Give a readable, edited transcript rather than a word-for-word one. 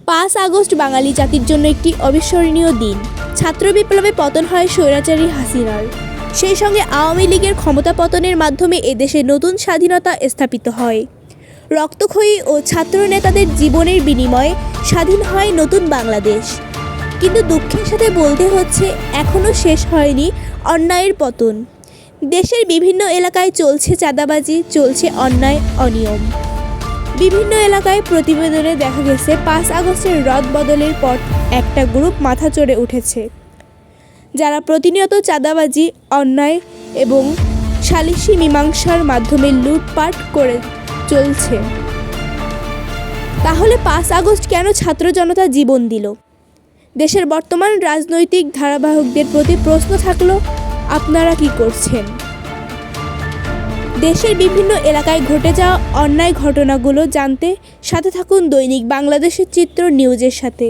৫ August বাঙালি জাতির জন্য একটি অবিস্মরণীয় দিন। ছাত্র বিপ্লবে পতন হয় স্বৈরাচারী হাসিনার। সেই সঙ্গে আওয়ামী লীগের ক্ষমতা পতনের মাধ্যমে এদেশে নতুন স্বাধীনতা স্থাপিত হয়। রক্তক্ষয়ী ও ছাত্র নেতাদের জীবনের বিনিময়ে স্বাধীন হয় নতুন বাংলাদেশ। কিন্তু দুঃখের সাথে বলতে হচ্ছে, এখনও শেষ হয়নি অন্যায়ের পতন। দেশের বিভিন্ন এলাকায় চলছে চাঁদাবাজি, চলছে অন্যায় অনিয়ম। বিভিন্ন এলাকায় প্রতিবেদনে দেখা গেছে ৫ আগস্টের রদ বদলের পর একটা গ্রুপ মাথা চড়ে উঠেছে, যারা প্রতিনিয়ত চাঁদাবাজি, অন্যায় এবং সালিসি মীমাংসার মাধ্যমে লুটপাট করে চলছে। তাহলে ৫ আগস্ট কেন ছাত্র জনতা জীবন দিল? দেশের বর্তমান রাজনৈতিক ধারাবাহিকদের প্রতি প্রশ্ন থাকলো, আপনারা কি করছেন? দেশের বিভিন্ন এলাকায় ঘটে যাওয়া অন্যায় ঘটনাগুলো জানতে সাথে থাকুন দৈনিক বাংলাদেশের চিত্র নিউজের সাথে।